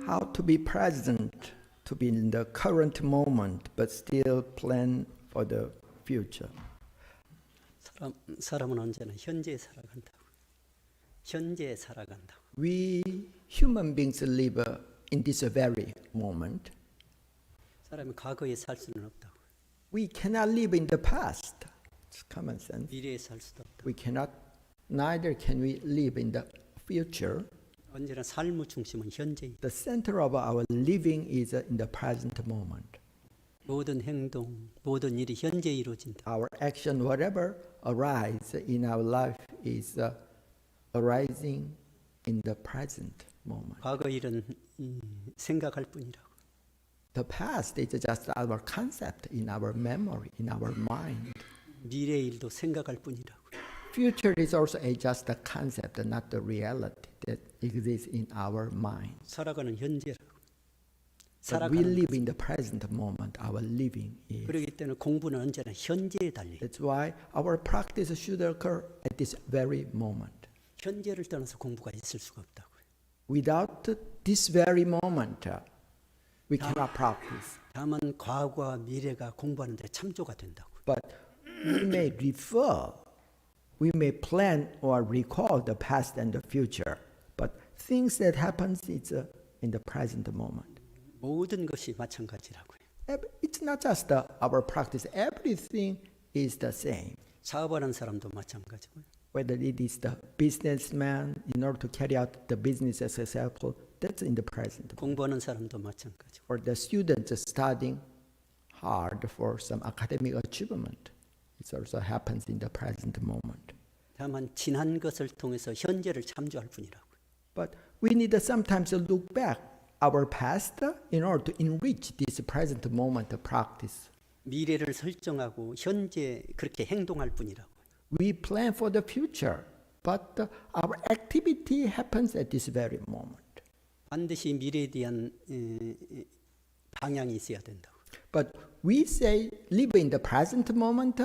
how to be present, to be in the current moment, but still plan for the future. 사람은 언제나 현재에 살아간다고. 현재에 살아간다고. We human beings live in this very moment. 사람이 과거에 살 수는 없다고. We cannot live in the past. It's common sense. 미래에 살 수도 없다고. We cannot, neither can we live in the future. 언제나 삶의 중심은 현재이다. The center of our living is in the present moment. 모든 행동, 모든 일이 현재에 이루어진다. Our action, whatever arises in our life, is arising in the present moment. 과거 일은 생각할 뿐이라고. The past is just our concept in our memory, in our mind. 미래 일도 생각할 뿐이라고. Future is also just a concept, not the reality that exists in our mind. 살아가는 현재라고. But we live in the present moment. Our living is. 그렇기 때문에 공부는 언제나 현재에 달려. That's why our practice should occur at this very moment. 현재를 떠나서 공부가 있을 수가 없다고. Without this very moment, we cannot practice. 다만 과거와 미래가 공부하는 데 참조가 된다고. But we may refer, we may plan or recall the past and the future, but things that happens is in the present moment. 모든 것이 마찬가지라고요. It's not just our practice. Everything is the same. 사업하는 사람도 마찬가지고요. Whether it is the businessman in order to carry out the business as successful, that's in the present. 공부하는 사람도 마찬가지고. Or the students studying hard for some academic achievement, it also happens in the present moment. 다만 지난 것을 통해서 현재를 참조할 뿐이라고. But we need to sometimes look back our past in order to enrich this present moment practice. 미래를 설정하고 현재 그렇게 행동할 뿐이라고. We plan for the future, but our activity happens at this very moment. 반드시 미래에 대한 방향이 있어야 된다고. But we say live in the present moment,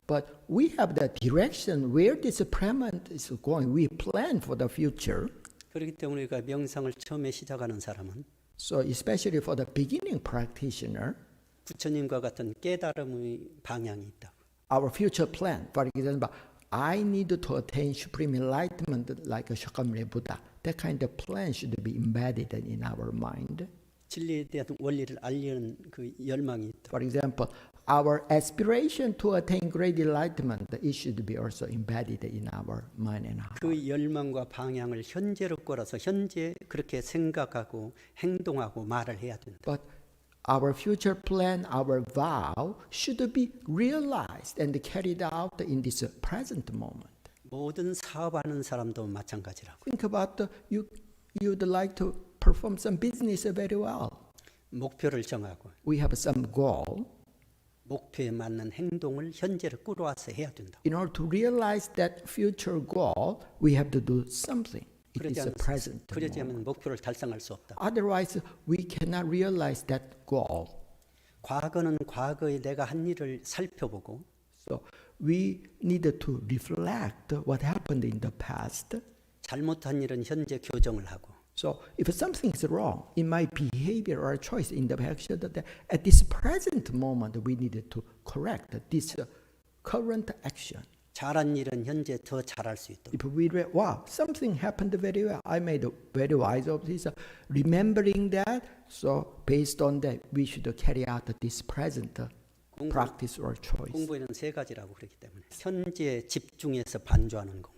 but we have the direction where this present is going. We plan for the future. 그렇기 때문에 우리가 명상을 처음에 시작하는 사람은 So especially for the beginning practitioner, 부처님과 같은 깨달음의 방향이 있다. our future plan, for example, I need to attain supreme enlightenment like Shakyamuni Buddha. That kind of plan should be embedded in our mind. 진리에 대한 원리를 알려는 그 열망이 있다. For example, our aspiration to attain great enlightenment, it should be also embedded in our mind and heart. 그 열망과 방향을 현재로 끌어서 현재 그렇게 생각하고 행동하고 말을 해야 된다. But our future plan, our vow should be realized and carried out in this present moment. 모든 사업하는 사람도 마찬가지라고. Think about you'd like to perform some business very well. 목표를 정하고 We have some goal. 목표에 맞는 행동을 현재로 끌어와서 해야 된다. In order to realize that future goal, we have to do something. It is a present 그러지 moment. 않으면 목표를 달성할 수 없다. Otherwise, we cannot realize that goal. 과거는 과거에 내가 한 일을 살펴보고 So we need to reflect what happened in the past. 잘못한 일은 현재 교정을 하고 So if something is wrong in my behavior or choice in the action, at this present moment, we need to correct this current action. 잘한 일은 현재 더 잘할 수 있도록. If we read, wow, something happened very well, I made a very wise of this, remembering that, so based on that, we should carry out this present practice or choice. 공부에는 세 가지라고 그렇기 때문에 현재 집중해서 반주하는 공부.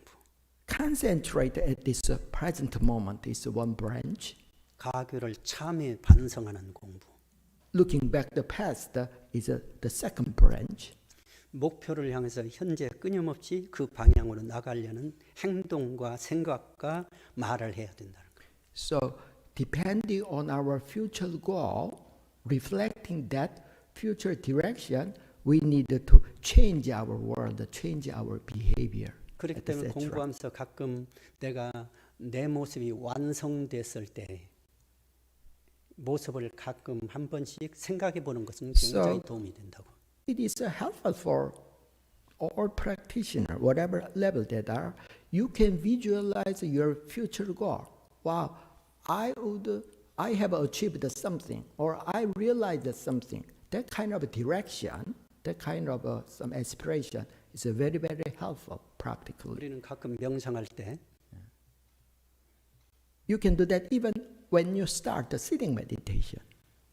Concentrate at this present moment is one branch. 가교를 참회 반성하는 공부. Looking back the past is the second branch. 목표를 향해서 현재 끊임없이 그 방향으로 나가려는 행동과 생각과 말을 해야 된다는 거예요. So depending on our future goal, reflecting that future direction, we need to change our world, change our behavior. 그렇기 때문에 공부하면서 가끔 내가 내 모습이 완성됐을 때 모습을 가끔 한 번씩 생각해 보는 것은 굉장히 도움이 된다고. It is helpful for all practitioners, whatever level they are. You can visualize your future goal. Wow, I I have achieved something, or I realized something. That kind of direction, that kind of some aspiration is very, very helpful practically. 우리는 가끔 명상할 때 You can do that even when you start the sitting meditation.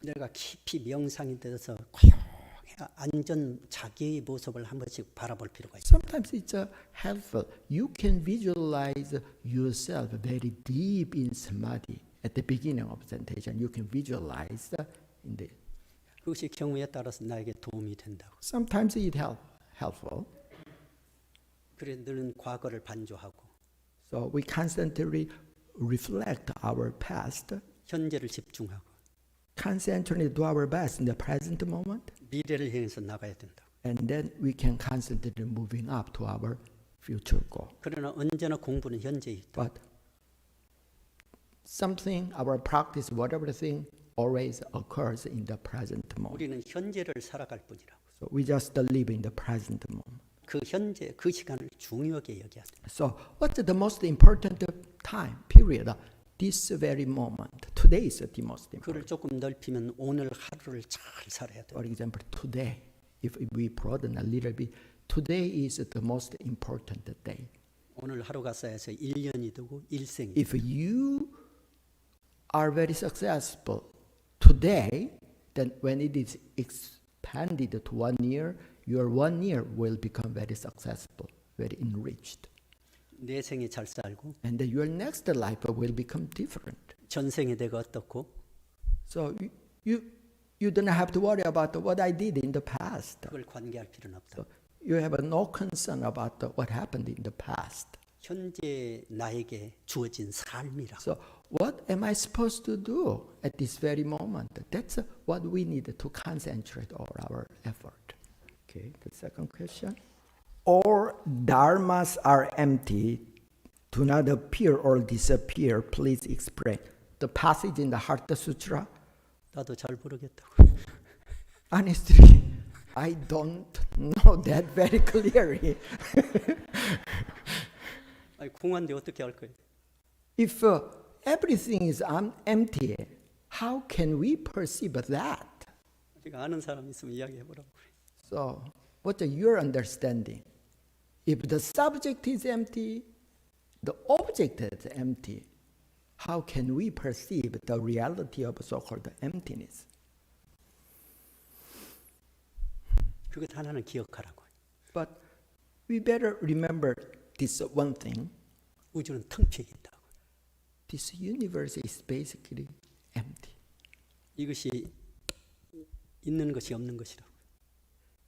내가 깊이 명상이 돼서 고요하게 안전 자기의 모습을 한 번씩 바라볼 필요가 있어요. Sometimes it's helpful. You can visualize yourself very deep in samadhi. At the beginning of meditation, you can visualize in the. 그것이 경우에 따라서 나에게 도움이 된다고. Sometimes it's helpful. 그래 늘 과거를 반조하고 So we constantly reflect our past, 현재를 집중하고 constantly do our best in the present moment, 미래를 향해서 나가야 된다. and then we can constantly moving up to our future goal. 그러나 언제나 공부는 현재에 있다. But something, our practice, whatever thing, always occurs in the present moment. 우리는 현재를 살아갈 뿐이라고. So we just live in the present moment. 그 현재, 그 시간을 중요하게 여겨야 돼. So what's the most important time, period? This very moment. Today is the most 그를 important. 조금 넓히면 오늘 하루를 잘 살아야 돼. For example, today, if we broaden a little bit, today is the most important day. 오늘 하루가 쌓여서 1년이 되고 일생이. If you are very successful today, then when it is expanded to 1 year, your 1 year will become very successful, very enriched. 내 생에 잘 살고 And then your next life will become different. 전생에 내가 어떻고 So you don't have to worry about what I did in the past. 그걸 관계할 필요는 없다. So you have no concern about what happened in the past. 현재 나에게 주어진 삶이라. So what am I supposed to do at this very moment? That's what we need to concentrate all our effort. Okay, the second question. All dharmas are empty, do not appear or disappear. Please explain. The passage in the Heart Sutra. 나도 잘 모르겠다고. Honestly, I don't know that very clearly. 아니, 공한데 어떻게 할 거예요? If everything is empty, how can we perceive that? 제가 아는 사람 있으면 이야기해 보라고. So, what's your understanding? If the subject is empty, the object is empty, how can we perceive the reality of so-called emptiness? 그것 하나는 기억하라고. But we better remember this one thing. 우주는 텅 비어 있다고. This universe is basically empty. 이것이 있는 것이 없는 것이라고.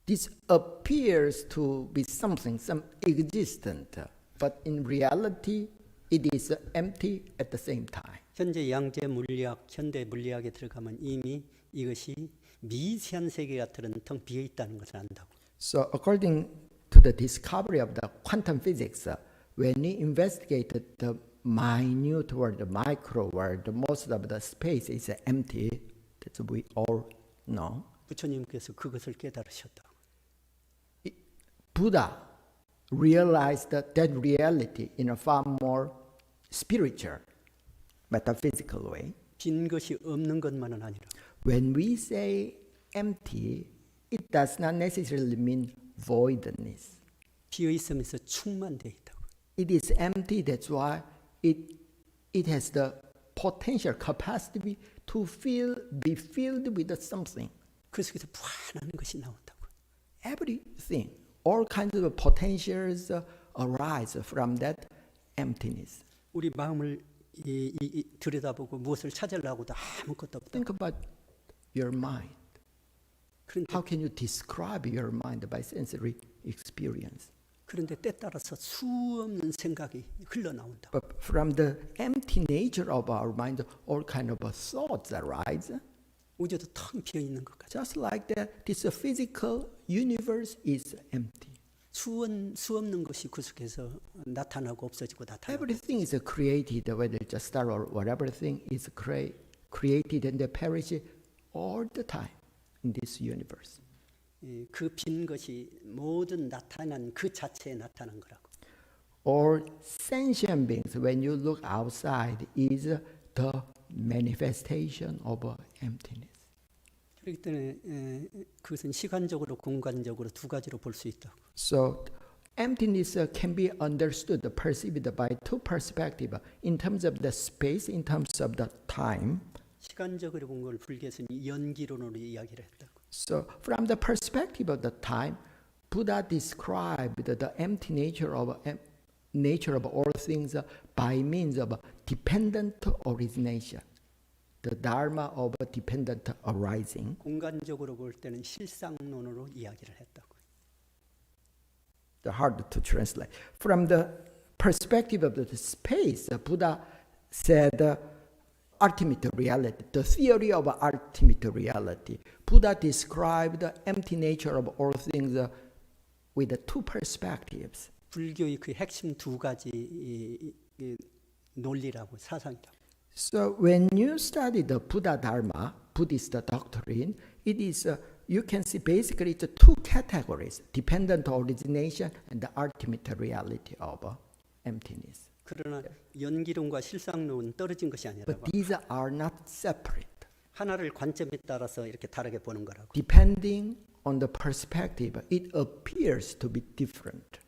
This appears to be something, some existent, but in reality, it is empty at the same time. 현재 양재 물리학, 현대 물리학에 들어가면 이미 이것이 미세한 세계 같은 텅 비어 있다는 것을 안다고. So, according to the discovery of the quantum physics, when we investigated the minute world, the micro world, most of the space is empty. That's we all know. 부처님께서 그것을 깨달으셨다. Buddha realized that reality in a far more spiritual, metaphysical way. 빈 것이 없는 것만은 아니라. When we say empty, it does not necessarily mean voidness. 비어 있으면서 충만되어 있다고. It is empty, that's why it has the potential capacity to be filled with something. 그 속에서 무한한 것이 나온다고. Everything, all kinds of potentials arise from that emptiness. 우리 마음을 들여다보고 무엇을 찾으려고도 아무것도 없다. Think about your mind. 그런데, How can you describe your mind by sensory experience? 그런데 때 따라서 수없는 생각이 흘러나온다. But from the empty nature of our mind, all kind of thoughts arise. 우주도 텅 비어 있는 것 같아. Just like that, this physical universe is empty. 수없는 것이 그 속에서 나타나고 없어지고 나타나고. Everything is created, whether it's a star or whatever thing is created and they perish all the time in this universe. 그 빈 것이 모든 나타난 그 자체에 나타난 거라고. All sentient beings, when you look outside, is the manifestation of emptiness. 그렇기 때문에 그것은 시간적으로 공간적으로 두 가지로 볼 수 있다. So emptiness can be understood, perceived by two perspectives, in terms of the space, in terms of the time. 시간적으로 본 걸 불교에서는 연기론으로 이야기를 했다고. So from the perspective of the time, Buddha described the empty nature of all things by means of dependent origination, the dharma of dependent arising. 공간적으로 볼 때는 실상론으로 이야기를 했다고. Hard to translate. From the perspective of the space, Buddha said ultimate reality, the theory of ultimate reality. Buddha described the empty nature of all things with two perspectives. 불교의 그 핵심 두 가지 이 논리라고 사상이라고. So when you study the Buddha Dharma, Buddhist doctrine, it is you can see basically it's two categories: dependent origination and the ultimate reality of emptiness. 그러나 연기론과 실상론은 떨어진 것이 아니라 But these are not separate. 하나를 관점에 따라서 이렇게 다르게 보는 거라고. Depending on the perspective, it appears to be different.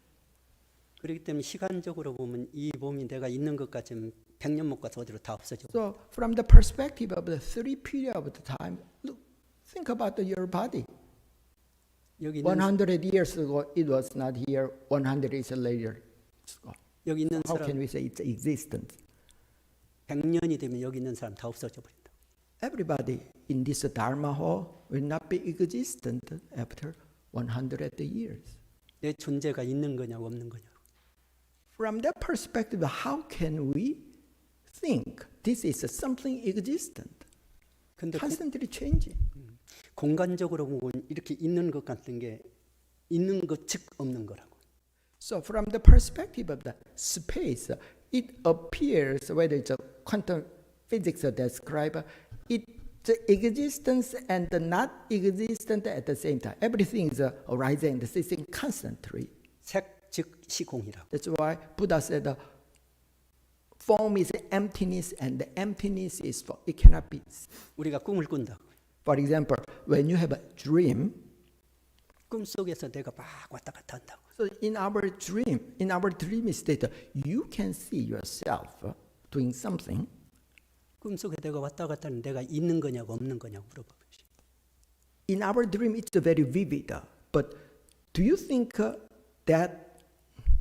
그렇기 때문에 시간적으로 보면 이 몸이 내가 있는 것 같지만 100년 못 가서 어디로 다 없어져. So from the perspective of the three period of the time, look, think about your body. 여기 있는 100 years ago, it was not here. 100 years later, it's gone. 여기 있는 How 사람 can we say it's existent? 100년이 되면 여기 있는 사람 다 없어져 버린다. Everybody in this Dharma hall will not be existent after 100 years. 내 존재가 있는 거냐고 없는 거냐고. From that perspective, how can we think this is something existent, 근데 constantly changing? 공간적으로 보면 이렇게 있는 것 같은 게 있는 것 즉 없는 거라고. So from the perspective of the space, it appears, whether it's a quantum physics describe, it's existence and not existent at the same time. Everything is arising and ceasing constantly. 색 즉 시공이라고. That's why Buddha said form is emptiness and the emptiness is form. It cannot be. 우리가 꿈을 꾼다. For example, when you have a dream, 꿈속에서 내가 막 왔다 갔다 한다고. so in our dream state, you can see yourself doing something. 꿈속에 내가 왔다 갔다 하는 내가 있는 거냐고 없는 거냐고 물어봐. In our dream, it's very vivid. But do you think that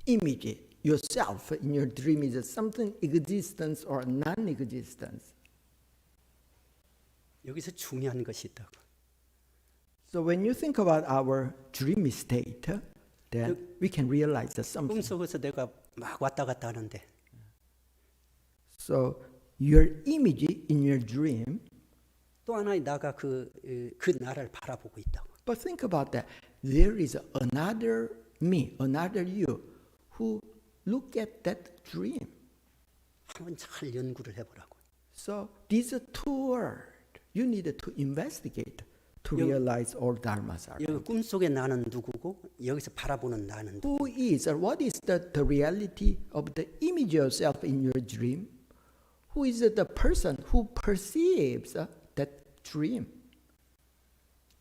image, yourself in your dream, is something existence or non-existence? 여기서 중요한 것이 있다고. So when you think about our dream state, then we can realize that something. 꿈속에서 내가 막 왔다 갔다 하는데 So your image in your dream, 또 하나의 나가 그 나를 바라보고 있다고. but think about that. There is another me, another you, who look at that dream. 한번 잘 연구를 해보라고. So these two words, you need to investigate to realize all dharmas are. 여기 꿈속의 나는 누구고 여기서 바라보는 나는 누구? Who is or what is the reality of the image of yourself in your dream? Who is the person who perceives that dream?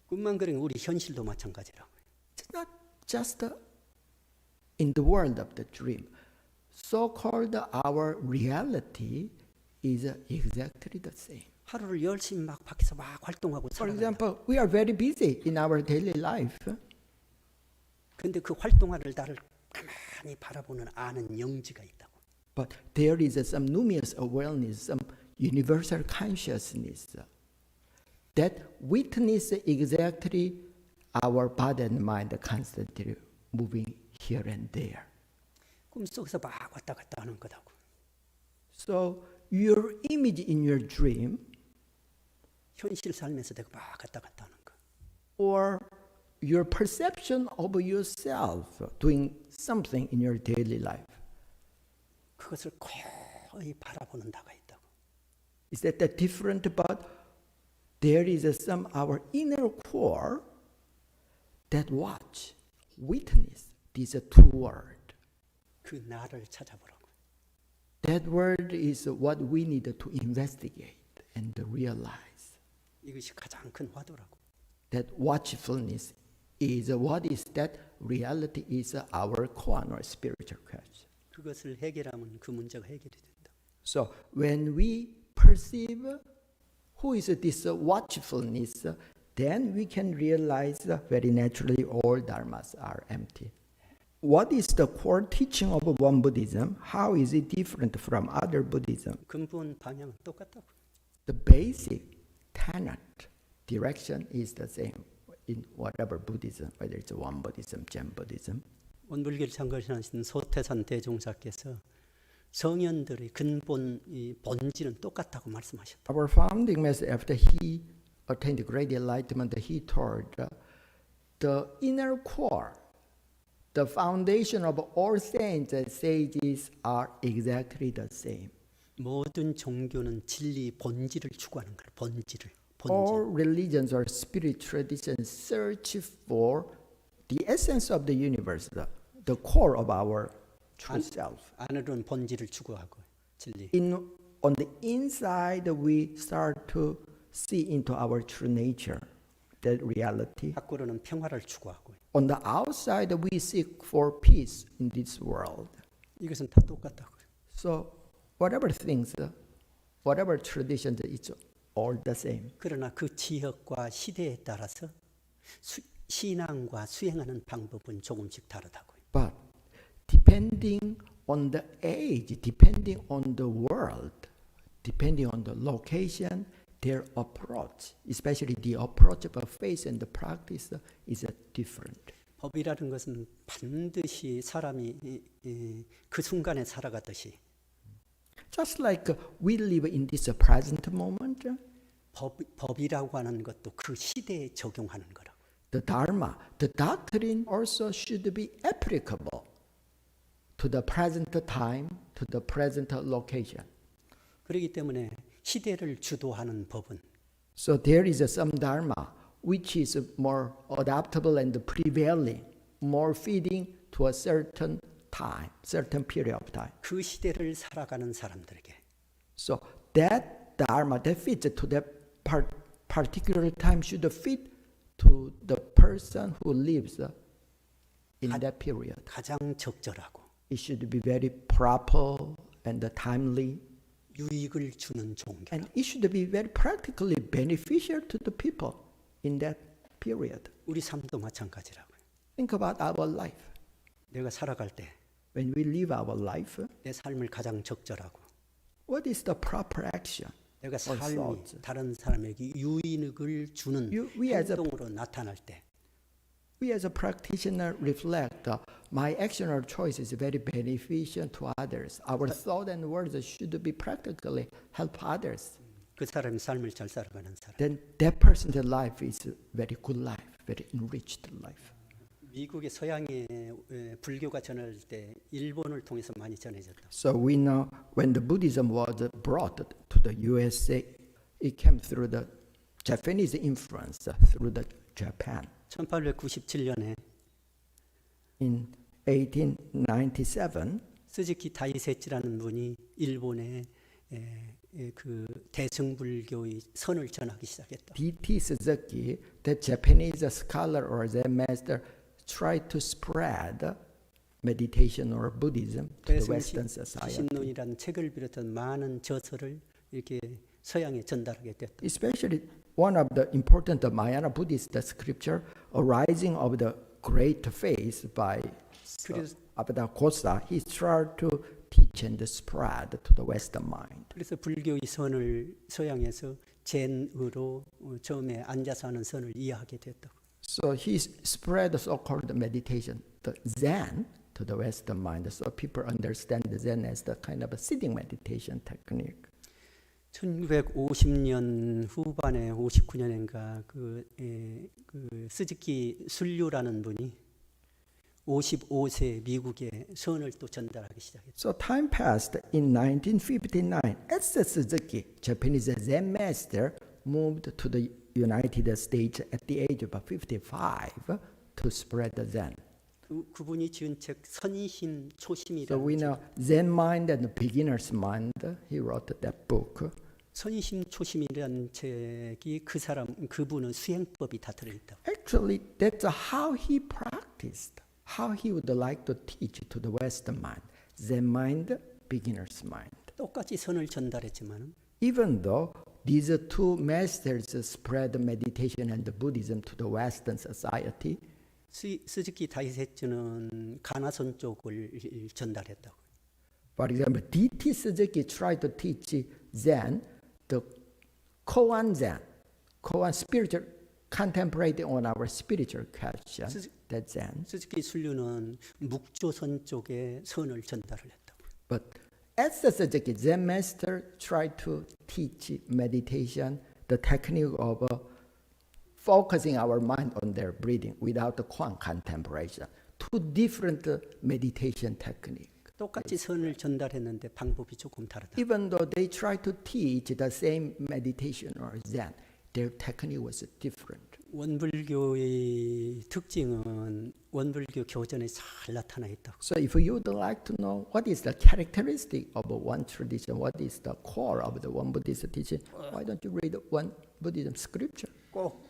꿈만 그리는 우리 현실도 마찬가지라고. It's not just in the world of the dream. So-called our reality is exactly the same. 하루를 열심히 막 밖에서 막 활동하고 For 살아간다. example, we are very busy in our daily life. 근데 그 활동하는 나를 가만히 바라보는 아는 영지가 있다고. But there is some numinous awareness, some universal consciousness that witness exactly our body and mind constantly moving here and there. 꿈속에서 막 왔다 갔다 하는 거다고. So your image in your dream 현실 삶에서 내가 막 왔다 갔다 하는 거. or your perception of yourself doing something in your daily life. 그것을 거의 바라보는 나가 있다고. Is that different? But there is some our inner core that watch, witness these two words. 그 나를 찾아보라고. That word is what we need to investigate. and realize 이것이 가장 큰 화두라고. that watchfulness is what is that reality is our core or spiritual question. 그것을 해결하면 그 문제가 해결이 된다. So when we perceive who is this watchfulness, then we can realize very naturally all dharmas are empty. What is the core teaching of one Buddhism? How is it different from other Buddhism? 근본 방향은 똑같다고. The basic tenet, direction is the same in whatever Buddhism, whether it's one Buddhism, Zen Buddhism. 원불교를 창건하신 소태산 대종사께서 성현들의 근본 이 본질은 똑같다고 말씀하셨다. Our founding master, after he attained great enlightenment, he told the inner core, the foundation of all saints and sages are exactly the same. 모든 종교는 진리 본질을 추구하는 거예요. 본질을. All religions or spirit traditions search for the essence of the universe, the core of our true self. 안으로는 본질을 추구하고 진리. On the inside, we start to see into our true nature, that reality. 밖으로는 평화를 추구하고. On the outside, we seek for peace in this world. 이것은 다 똑같다고요. So, whatever things, whatever traditions, it's all the same. 그러나 그 지역과 시대에 따라서 신앙과 수행하는 방법은 조금씩 다르다고요. But depending on the age, depending on the world, depending on the location, their approach, especially the approach of faith and the practice, is different. 법이라는 것은 반드시 사람이 그 순간에 살아가듯이 Just like we live in this present moment, 법이라고 하는 것도 그 시대에 적용하는 거라고. the Dharma, the doctrine also should be applicable to the present time, to the present location. 그렇기 때문에 시대를 주도하는 법은 So there is some Dharma which is more adaptable and prevailing, more fitting to a certain time, certain period of time. 그 시대를 살아가는 사람들에게 So that Dharma that fits to that particular time should fit to the person who lives in that period. 가장 적절하고 It should be very proper and timely, 유익을 주는 종교. and it should be very practically beneficial to the people in that period. 우리 삶도 마찬가지라고요. Think about our life. 내가 살아갈 때 내 When we live our life, 삶을 가장 적절하고 what is the proper action? 내가 or 삶이 thoughts? 다른 사람에게 유익을 주는 we as a- 행동으로 나타날 때 We as a practitioner reflect, my action or choice is very beneficial to others. Our thought and words should be practically help others. 그 사람이 삶을 잘 살아가는 사람. Then that person's life is a very good life, very enriched life. 미국의 서양의 불교가 전할 때 일본을 통해서 많이 전해졌다. So we know when the Buddhism was brought to the USA, it came through the Japanese influence, through the Japan. 1897년에 In 1897, 스즈키 다이세치라는 분이 일본의 그 대승불교의 선을 전하기 시작했다. D.T. Suzuki, the Japanese scholar or Zen master, tried to spread meditation or Buddhism to the Western society. 대승신론이라는 책을 비롯한 많은 저서를 이렇게 서양에 전달하게 됐다. Especially one of the important Mahayana Buddhist scripture, Arising of the Great Faith by Abhidhamma Kosa, he tried to teach and spread to the Western mind. 그래서 불교의 선을 서양에서 젠으로 처음에 앉아서 하는 선을 이해하게 됐다. So he spread the so-called meditation, the Zen, to the Western mind. So people understand the Zen as the kind of a sitting meditation technique. 1950년 후반에 59년인가 그 스즈키 술류라는 분이 55세 미국에 선을 또 전달하기 시작했다. So time passed. In 1959, as Suzuki, Japanese Zen master, moved to the United States at the age of 55 to spread the Zen. 그분이 지은 책 선심 So 초심이라는 we know Zen mind and beginner's mind. He wrote that book. 선심 초심이라는 책이 그분은 수행법이 다 들어있다. Actually, that's how he practiced, how he would like to teach to the Western mind, Zen mind, beginner's mind. 똑같이 선을 전달했지만 Even though these two masters spread meditation and Buddhism to the Western society, 스즈키 다이세츠는 가나선 쪽을 전달했다고. for example, D.T. Suzuki tried to teach Zen, the koan Zen, koan spiritual, contemplating on our spiritual question, that Zen. 스즈키 순류는 묵조선 쪽에 선을 전달을 했다고. But as the Suzuki Zen master tried to teach meditation, the technique of focusing our mind on their breathing without the koan contemplation, two different meditation techniques. 똑같이 선을 전달했는데 방법이 조금 다르다. Even though they tried to teach the same meditation or Zen, their technique was different. 원불교의 특징은 원불교 교전에 잘 나타나 있다. So if you would like to know what is the characteristic of one tradition, what is the core of the one Buddhist teaching, why don't you read one Buddhism scripture? 꼭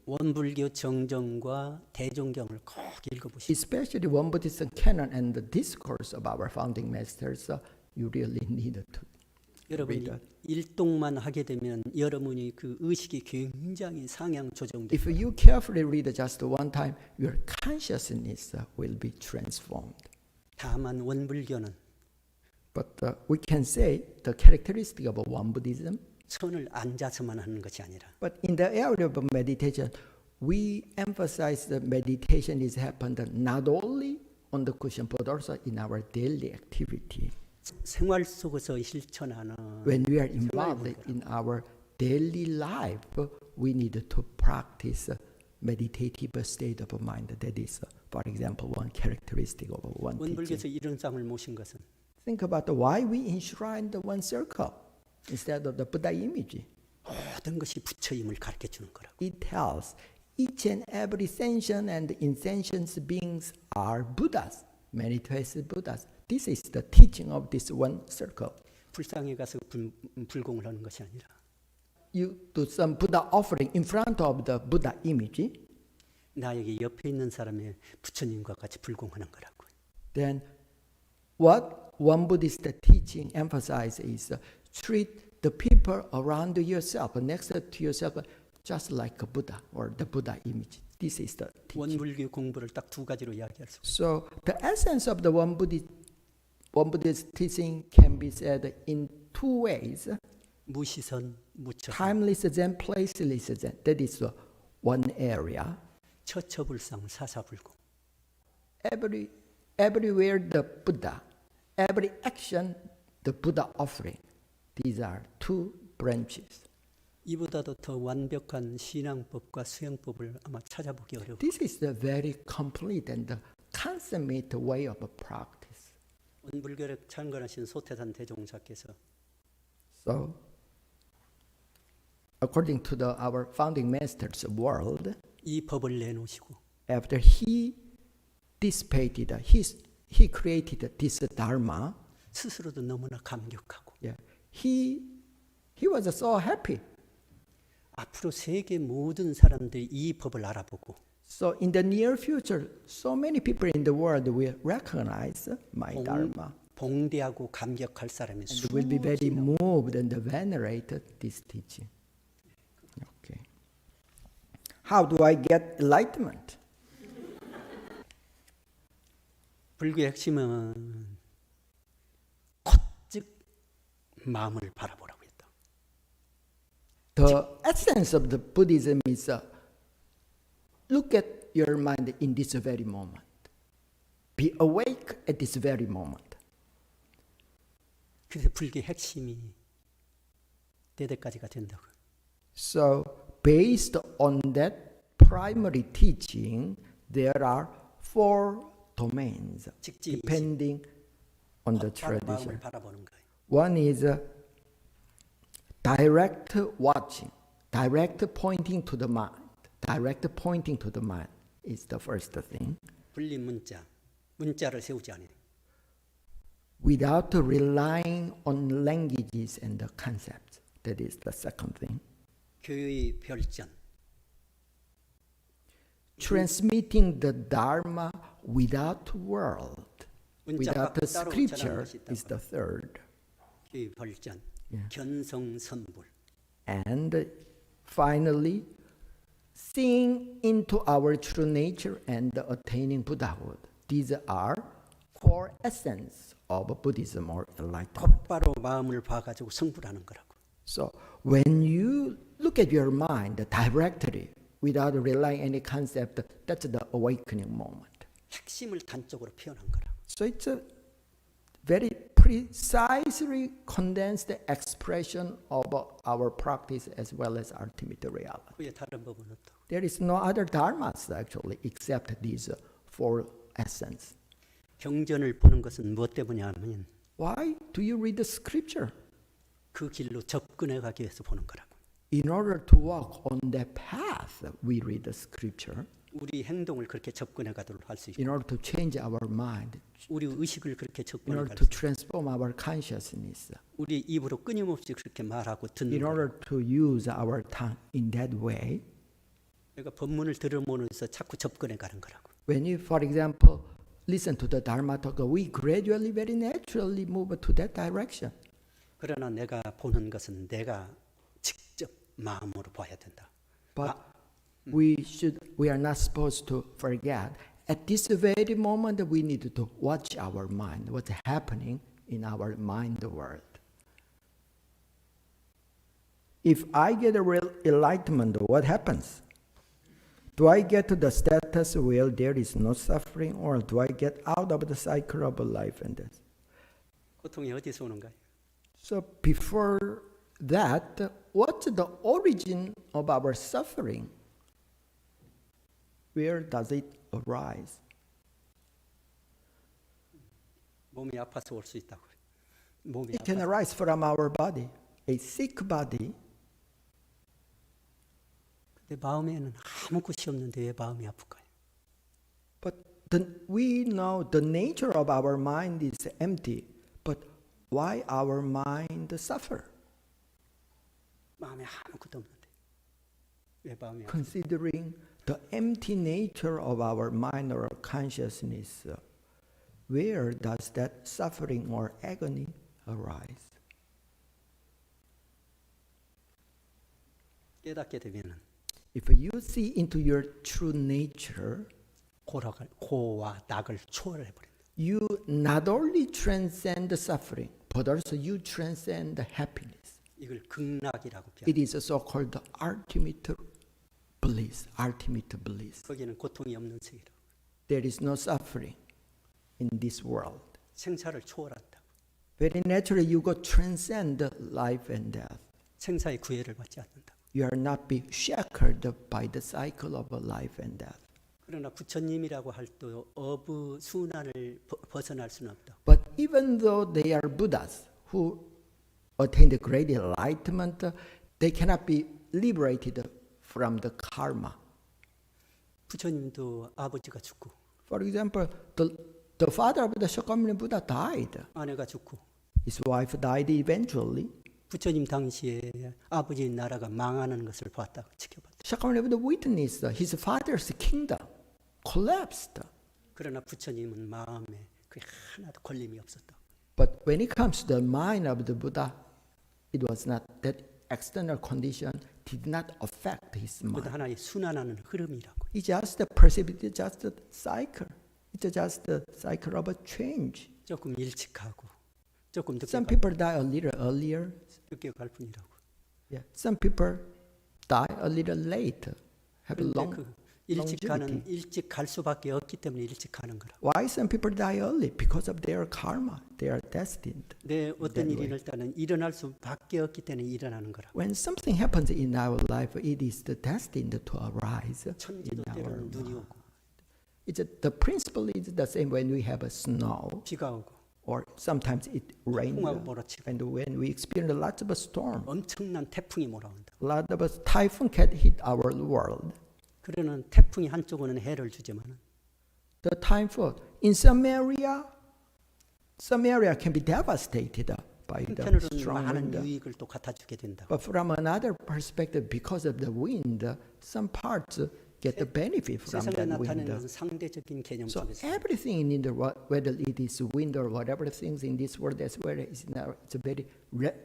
원불교 정정과 대종경을 꼭 읽어보시오. Especially one Buddhist canon and the discourse of our founding masters, you really need to 여러분이 read that. 일독만 하게 되면 여러분이 그 의식이 굉장히 상향 조정돼요. If you carefully read just one time, your consciousness will be transformed. 다만 원불교는 But we can say the characteristic of one Buddhism. 선을 앉아서만 하는 것이 아니라 But in the area of meditation, we emphasize that meditation is happened not only on the cushion but also in our daily activity. 생활 속에서 실천하는 When we are involved in our daily life, we need to practice meditative state of mind. That is, for example, one characteristic of one 원불교에서 teaching. 이런 상을 모신 것은 Think about why we enshrine the one circle instead of the Buddha image. 모든 것이 부처임을 가르쳐 주는 거라고. It tells each and every sentient and insentient beings are Buddhas, manifested Buddhas. This is the teaching of this one circle. 불상에 가서 불공을 하는 것이 아니라 You do some Buddha offering in front of the Buddha image, 나에게 옆에 있는 사람의 부처님과 같이 불공하는 거라고. then what one Buddhist teaching emphasizes is treat the people around yourself, next to yourself, just like a Buddha or the Buddha image. This is the teaching. 원불교 공부를 딱 두 가지로 이야기할 수 있어요. So the essence of the one Buddhist teaching can be said in two ways. 무시선, 무처. Timeless Zen, placeless Zen. That is one area. 처처불상, 사사불공. Everywhere the Buddha, every action the Buddha offering. These are two branches. 이보다도 더 완벽한 신앙법과 수행법을 아마 찾아보기 어려워. This is the very complete and the consummate way of practice. 원불교를 창건하신 소태산 대종사께서 So, according to our founding master's word, 이 법을 내놓으시고 after he dissipated, he created this dharma. 스스로도 너무나 감격하고 Yeah, he was so happy. 앞으로 세계 모든 사람들이 이 법을 알아보고 So in the near future, so many people in the world will recognize my dharma 봉대하고 감격할 사람이 and will be very moved and venerate this teaching. Okay. How do I get enlightenment? 불교의 핵심은 곧 마음을 바라보라고 했다. The essence of the Buddhism is look at your mind in this very moment. Be awake at this very moment. 그래서 불교의 핵심이 대대까지가 된다고. So based on that primary teaching, there are four domains 직지 depending on the 바로 마음을 tradition. 바라보는 거예요. One is direct watching, direct pointing to the mind. Direct pointing to the mind is the first thing. 불림 문자를 세우지 않아요. Without relying on languages and the concepts, That is the second thing. 교회의 별전. Transmitting the Dharma without word, without the 따로 scripture 전하는 것이 있다고. is the third. 교회의 별전. Yeah. 견성선불. And finally, seeing into our true nature and attaining Buddhahood. These are core essence of Buddhism or enlightenment. 곧바로 마음을 봐가지고 성불하는 거라고. So when you look at your mind directly without relying any concept, that's the awakening moment. 핵심을 단적으로 표현한 거라고. So it's a very precisely condensed expression of our practice as well as ultimate reality. 그의 다른 법은 없다고. There is no other dharmas actually except these four essence. 경전을 보는 것은 무엇 때문이냐면 Why do you read the scripture? 그 길로 접근해 가기 위해서 보는 거라고. In order to walk on that path, we read the scripture. 우리 행동을 그렇게 접근해 가도록 할 수 있고 In order to change our mind, 우리 의식을 그렇게 in 접근해 order 갈 to 수 있고 transform our consciousness, 우리 입으로 끊임없이 그렇게 말하고 듣는 in 거라고. order to use our tongue in that way. 그러니까 법문을 들어보면서 자꾸 접근해 가는 거라고. When you, for example, listen to the Dharma talk, we gradually, very naturally move to that direction. 그러나 내가 보는 것은 내가 직접 마음으로 봐야 된다. But we are not supposed to forget. At this very moment, we need to watch our mind, what's happening in our mind world. If I get a real enlightenment, what happens? Do I get to the status where there is no suffering, or do I get out of the cycle of life and death? 고통이 어디서 오는가요? So before that, what's the origin of our suffering? Where does it arise? 몸이 아파서 올 수 있다고. 몸이 It can 아파서. arise from our body, a sick body. 근데 마음에는 아무 것이 없는데 왜 마음이 아플까요? But we know the nature of our mind is empty. But why our mind suffer? 마음에 아무것도 없는데 왜 마음이 아플까요? Considering the empty nature of our mind or consciousness, where does that suffering or agony arise? 깨닫게 되면은 If you see into your true nature, 고와 낙을 초월해 버린다. you not only transcend the suffering, but also you transcend the happiness. 이걸 극락이라고 It 표현. is so-called the ultimate bliss, ultimate bliss. 거기는 고통이 없는 세계라고. There is no suffering in this world. 생사를 초월한다. Very naturally, you go transcend life and death. 생사의 구애를 받지 않는다. You are not be shackled by the cycle of life and death. 그러나 부처님이라고 할 때 어부 순환을 벗어날 수는 없다. But even though they are Buddhas who attained great enlightenment, they cannot be liberated from the karma. 부처님도 아버지가 죽고 For example, the father of the Shakyamuni Buddha died. 아내가 죽고 His wife died eventually. 부처님 당시에 아버지의 나라가 망하는 것을 봤다, 지켜봤다. Shakyamuni Buddha witnessed his father's kingdom collapsed. 그러나 부처님은 마음에 그 하나도 걸림이 없었다. But when it comes to the mind of the Buddha, it was not that external condition did not affect his 그것도 mind. 하나의 순환하는 흐름이라고. He just perceived it just a cycle. It's just a cycle of a change. 조금 일찍하고 조금 늦게 Some 갈, people die a little earlier. 늦게 갈 뿐이라고. Yeah. Some people die a little late. Have 그런데 long 그 일찍 가는 longevity. 일찍 갈 수밖에 없기 때문에 일찍 가는 거라. Why some people die early? Because of their karma. They are destined. 내 어떤 that 일이 way. 일단은 일어날 수밖에 없기 때문에 일어나는 거라. When something happens in our life, it is destined to arise 천지도 in our 때로는 눈이 mind. 오고 The principle is the same when we have a snow, 비가 오고 or sometimes it rains, 풍하고 몰아치고 and when we experience lots of storm, 엄청난 태풍이 몰아온다. a lot of typhoon can hit our world. 그러는 태풍이 한쪽은 해를 주지만 The typhoon in some area can be devastated, by the 한편으로는 strong 많은 wind. 유익을 또 갖다 주게 된다고. But from another perspective, because of the wind, some parts get the benefit from 세상에 that 나타나는 wind. 것은 상대적인 개념 So 속에서 everything in the world, whether it is wind or whatever things in this world, that's where it's a very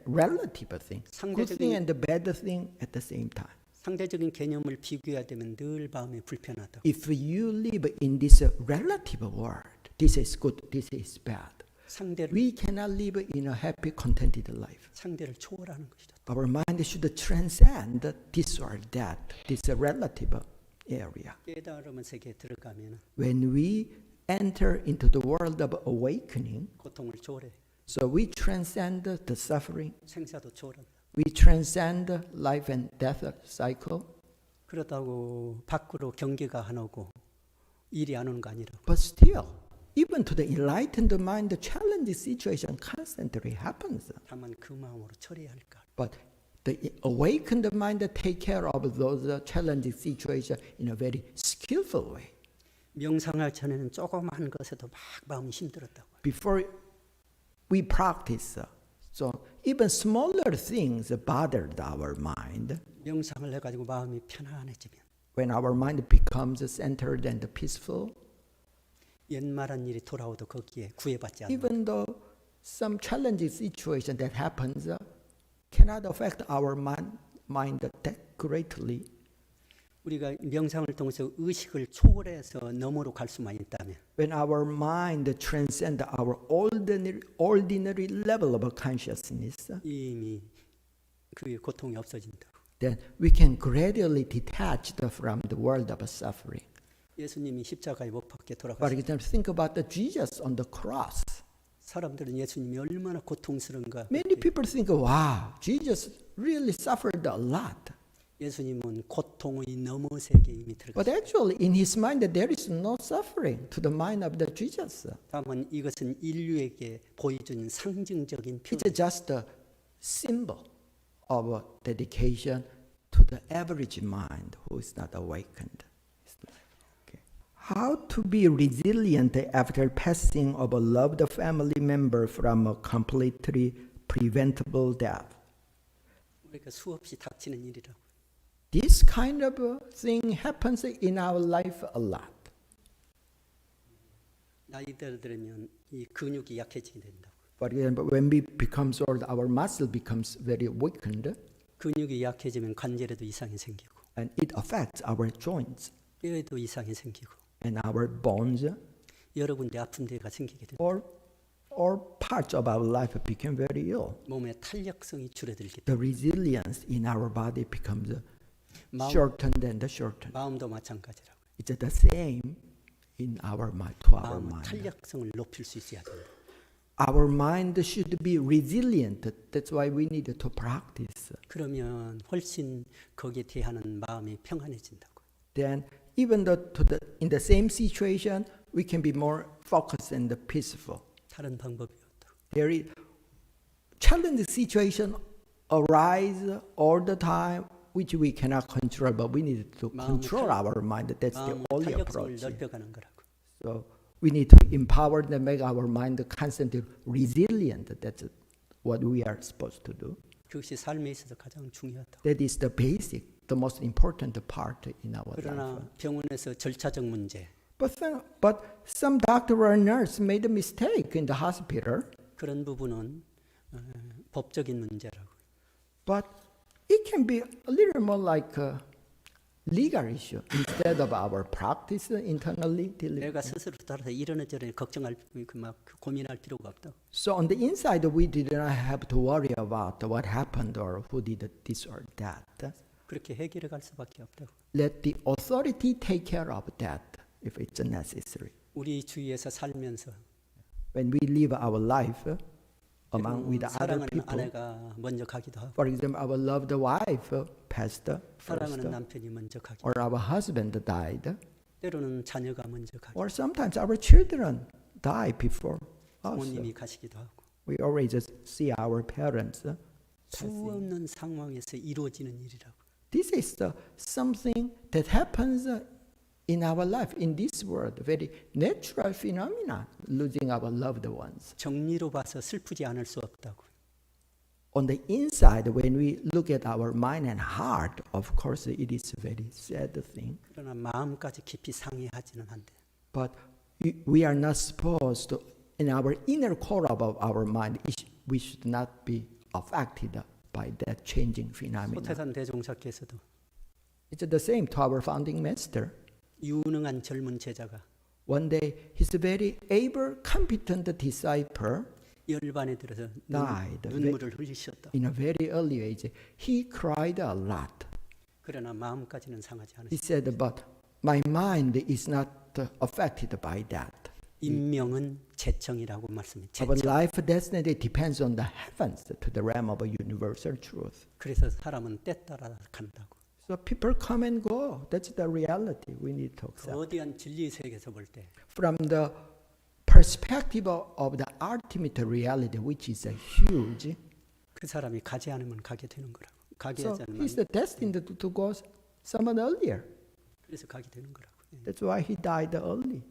relative thing. Good thing and the bad thing at the same time. 상대적인 개념을 비교해야 되면 늘 마음이 불편하다고. If you live in this relative world, this is good, this is bad. 상대를 We cannot live in a happy, contented life. 상대를 초월하는 것이 좋다. Our mind should transcend this or that, this relative area. 깨달음의 세계에 들어가면 When we enter into the world of awakening, 고통을 초월해. so we transcend the suffering, 생사도 초월한다. we transcend life and death cycle. 그렇다고 밖으로 경계가 안 오고 일이 안 오는 거 아니라고. But still, even to the enlightened mind, the challenging situation constantly happens. 다만 그 마음으로 처리해야 할까. But the awakened mind take care of those challenging situations in a very skillful way. 명상할 전에는 조그마한 것에도 막 마음이 힘들었다고. Before we practice, so even smaller things bothered our mind. 명상을 해가지고 마음이 편안해지면 When our mind becomes centered and peaceful, 옛말한 일이 돌아오도 거기에 구애받지 않는. even though some challenging situation that happens cannot affect our mind that greatly. 우리가 명상을 통해서 의식을 초월해서 너머로 갈 수만 있다면 When our mind transcends our ordinary level of consciousness, 이미 그 고통이 없어진다고. then we can gradually detach from the world of suffering. 예수님이 십자가에 못 박혀 For 돌아가셨어요. example, think about the Jesus on the cross. 사람들은 예수님이 얼마나 고통스러운가. Many people think, wow, Jesus really suffered a lot. 예수님은 고통의 너머 세계에 이미 But 들어갔어요. actually, in his mind, there is no suffering to the mind of the Jesus. 다만 이것은 인류에게 보여주는 상징적인 표현. It's just a symbol of dedication to the average mind who is not awakened. Okay. How to be resilient after passing of a loved family member from a completely preventable death. 그러니까 수없이 닥치는 일이라고. This kind of thing happens in our life a lot. 나이대를 들으면 이 근육이 약해지게 된다고. For example, when we become old, our muscle becomes very weakened, 근육이 약해지면 관절에도 이상이 생기고 and it affects our joints 뼈에도 이상이 생기고 and our bones, 여러 군데 아픈 데가 생기게 된다. or parts of our life become very ill. 몸의 탄력성이 줄어들게 된다. The resilience in our body becomes 마음, shortened and shortened. 마음도 마찬가지라고. It's the same in our mind, to our 마음의 mind. 탄력성을 높일 수 있어야 된다. Our mind should be resilient. That's why we need to practice. 그러면 훨씬 거기에 대하는 마음이 평안해진다고. Then, even though in the same situation, we can be more focused and peaceful. 다른 방법이 없다. There is challenging situation arise all the time, which we cannot control, but we need to control our mind. That's the 마음의 only 탄력성을 approach. 넓혀가는 거라고. So we need to empower and make our mind constantly resilient. That's what we are supposed to do. 그것이 삶에 있어서 가장 중요하다. That is the basic, the most important part in our life. 그러나 병원에서 절차적 문제, But some doctor or nurse made a mistake in the hospital. 그런 부분은 법적인 문제라고. But it can be a little more like a legal issue instead of our practice internally. 내가 스스로 따라서 이런저런 걱정할 고민할 필요가 없다. So on the inside, we did not have to worry about what happened or who did this or that. 그렇게 해결해 갈 수밖에 없다고. Let the authority take care of that if it's necessary. 우리 주위에서 살면서 When we live our life among with other 사랑하는 people, 아내가 먼저 가기도 하고, for example, our loved wife passed first, 사랑하는 남편이 먼저 가기도 or our husband died, 하고, 때로는 자녀가 먼저 가기도 or sometimes our children die before 하고, us. 부모님이 가시기도 하고, We always just see our parents. 수없는 상황에서 이루어지는 일이라고. This is something that happens in our life, in this world, very natural phenomena, losing our loved ones. 정리로 봐서 슬프지 않을 수 없다고. on the inside, when we look at our mind and heart, of course, it is a very sad thing. 그러나 마음까지 깊이 상해하지는 않대. But we are not supposed to, in our inner core of our mind, we should not be affected by that changing phenomenon. 소태산 대종사께서도 It's the same to our founding master. 유능한 젊은 제자가 One day, his very able, competent disciple 열반에 들어서 died 눈물을 흘리셨다. in a very early age. He cried a lot. 그러나 마음까지는 상하지 He 않았다. said, but my mind is not affected by that. 인명은 재청이라고 말씀해. Our 재청. life destiny depends on the heavens, to the realm of universal truth. 그래서 사람은 때 따라 간다고. So people come and go. That's the reality we need to accept. 거대한 진리 세계에서 볼 때 From the perspective of the ultimate reality, which is huge, 그 사람이 가지 않으면 가게 되는 거라고. 가게 so 하지 않으면 he's destined to go somewhat earlier. 그래서 가게 되는 거라고. That's why he died early.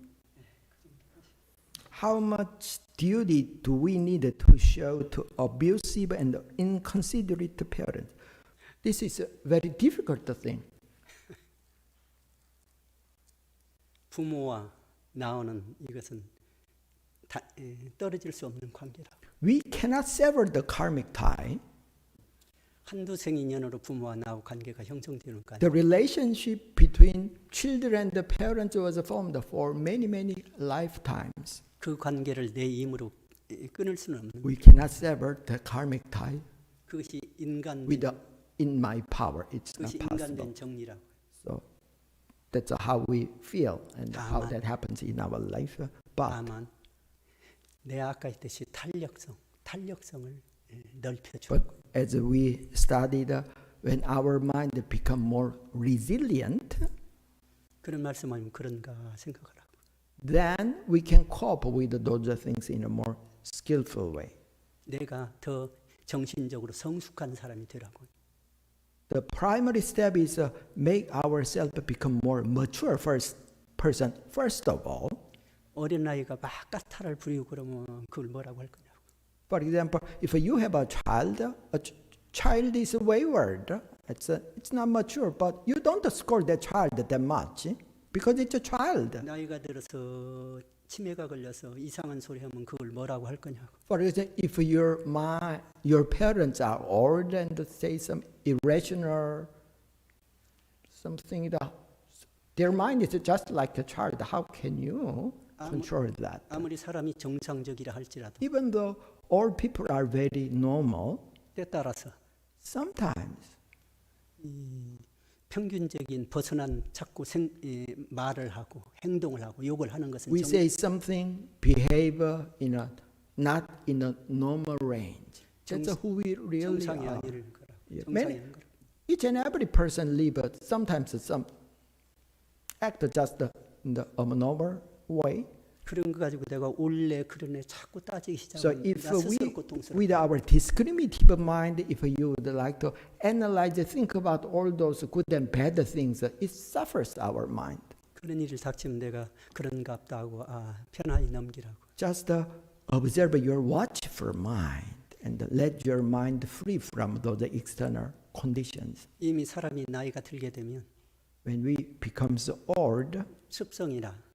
How much duty do we need to show to abusive and inconsiderate parents? This is a very difficult thing. 부모와 나오는 이것은 떨어질 수 없는 관계라고. We cannot sever the karmic tie. 한두 생 인연으로 부모와 나하고 관계가 형성되는 거 아니에요. The relationship between children and the parents was formed for many, many lifetimes. 그 관계를 내 힘으로 끊을 수는 없는. We cannot sever the karmic tie 그것이 인간된 in my power. It's not 그것이 possible. 인간된 정리라고. So that's how we feel and how 다만. that happens in our life. But 다만 내 아까 했듯이 탄력성을 넓혀주고. But as we studied, when our mind become more resilient, 그런 말씀하면 그런가 생각하라고. then we can cope with those things in a more skillful way. 내가 더 정신적으로 성숙한 사람이 되라고. The primary step is make ourselves become more mature person first of all. 어린 아이가 막 까탈을 부리고 그러면 그걸 뭐라고 할 거냐고. For example, if you have a child is wayward. It's not mature, but you don't scold that child that much because it's a child. 나이가 들어서 치매가 걸려서 이상한 소리 하면 그걸 뭐라고 할 거냐고. For example, if your parents are old and say some irrational something, their mind is just like a child. How can you control that? 아무리 사람이 정상적이라 할지라도 Even though all people are very normal, 때 따라서 sometimes 평균적인 벗어난 자꾸 말을 하고 행동을 하고 욕을 하는 것은 we say something, behave not in a normal range. That's who we really 정상이 are. 아니는 거라고. Yeah. 정상이 Many, 아닌 거라고. each and every person live, but sometimes some act just in the abnormal way. 그런 거 가지고 내가 올래 그러네 자꾸 따지기 So 시작하면 if 나 we, 스스로 고통스러워. with our discriminative mind, if you would like to analyze, think about all those good and bad things, it suffers our mind. 그런 일을 닥치면 내가 그런갑다 하고 편안히 넘기라고. Just observe your watchful mind and let your mind free from those external conditions. 이미 사람이 나이가 들게 되면 When we becomes old, 습성이나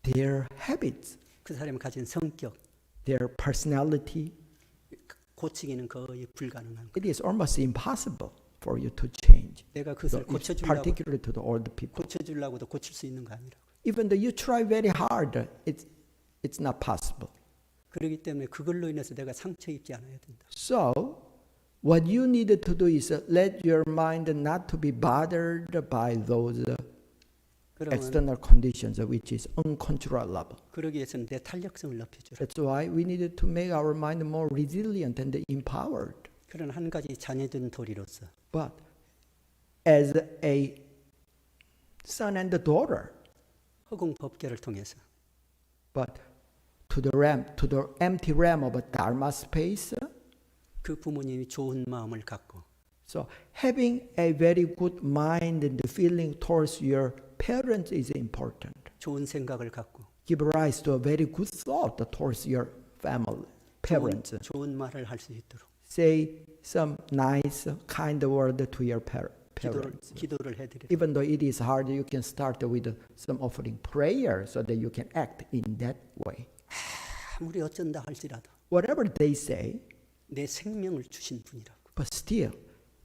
their habits, 그 사람이 가진 성격 their personality, 고치기는 거의 불가능한 거예요. it is almost impossible for you to change. 내가 So 그것을 it's 고쳐주려고 particularly to the old people. 고쳐주려고도 고칠 수 있는 거 아니라고. Even though you try very hard, it's not possible. 그렇기 때문에 그걸로 인해서 내가 상처 입지 않아야 된다. So, what you need to do is let your mind not to be bothered by those 그러면 external conditions which is uncontrollable. 그러기 위해서는 내 탄력성을 높여주라. That's why we needed to make our mind more resilient and empowered. 그런 한 가지 자녀된 도리로서 But as a son and a daughter, 허공 법계를 통해서 but to the empty realm of a dharma space, 그 부모님이 좋은 마음을 갖고 so having a very good mind and feeling towards your parents is important. 좋은 생각을 갖고 Give rise to a very good thought towards your family, parents. 좋은 말을 할 수 있도록 say some nice, kind word to your parents. 기도를 해드려. Even though it is hard, you can start with some offering prayer so that you can act in that way. 아무리 어쩐다 할지라도 Whatever they say, 내 생명을 주신 분이라고. but still,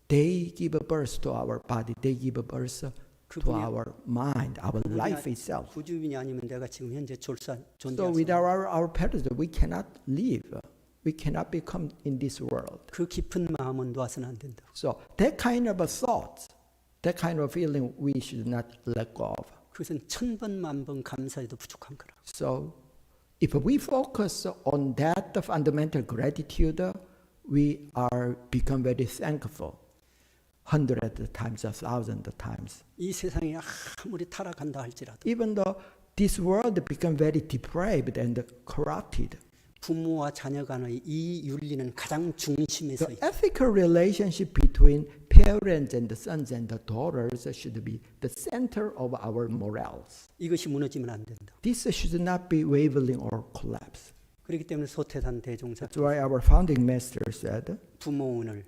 they give birth to our body. They give birth to 그분이 our mind, our life itself. 구주민이 아니면 내가 지금 현재 So 존재할 수 without our parents, we cannot live. We cannot become in this world. 그 깊은 마음은 놔서는 안 된다. So that kind of a thought, that kind of feeling, we should not let go of. 그것은 천번 만번 감사해도 부족한 거라. So if we focus on that fundamental gratitude, we are become very thankful. 100 times, 1,000 times. 이 세상이 아무리 타락한다 할지라도 Even though this world become very depraved and corrupted, 부모와 자녀 간의 이 윤리는 가장 중심에서 the ethical relationship between parents and the sons and the daughters should be the center of our morals. 이것이 무너지면 안 된다. This should not be wavering or collapse. 그렇기 때문에 소태산 대종사 That's why our founding master said, 부모원을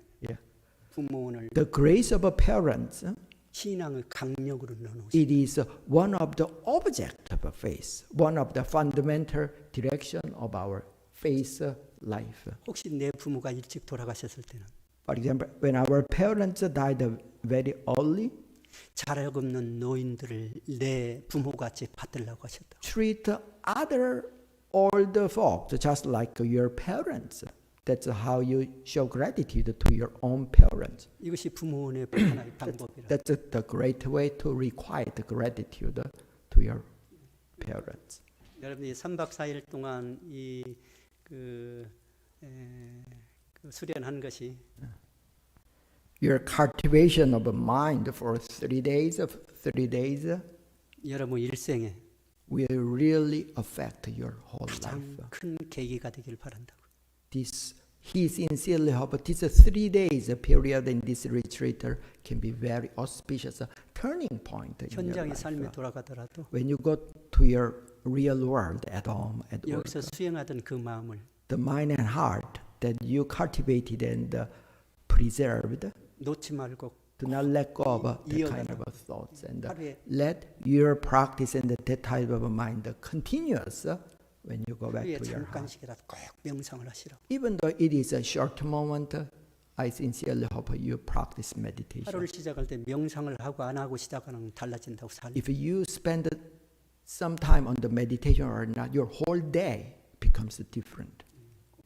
the grace of parents, 신앙의 강력으로 넣어놓으시고 it is one of the object of faith, one of the fundamental direction of our faith life. 혹시 내 부모가 일찍 돌아가셨을 때는 For example, when our parents died very early, 자력 없는 노인들을 내 부모같이 받들라고 하셨다. treat other old folks just like your parents. That's how you show gratitude to your own parents. 이것이 부모원의 하나의 방법이라. That's the great way to requite gratitude to your parents. 여러분이 3박 4일 동안 그 수련한 것이 Your cultivation of mind for 3 days 여러분 일생에 will really affect your whole 가장 life. 큰 계기가 되길 바란다고. He sincerely hope this 3 days period in this retreat can be very auspicious turning point in your 현장의 life. 삶에 돌아가더라도 When you go to your real world at home, at work, 여기서 수행하던 그 마음을 the mind and heart that you cultivated and preserved, 놓지 말고 do not let go of that 이어가라. kind of thoughts and 하루에 let your practice and that type of mind continuous when you go back 하루에 to your heart. 잠깐씩이라도 꼭 명상을 하시라고. Even though it is a short moment, I sincerely hope you practice meditation. 하루를 시작할 때 명상을 하고 안 하고 시작하는 달라진다고 살려. If you spend some time on the meditation or not, your whole day becomes different.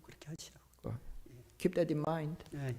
그렇게 하시라고. Keep that in mind. 네.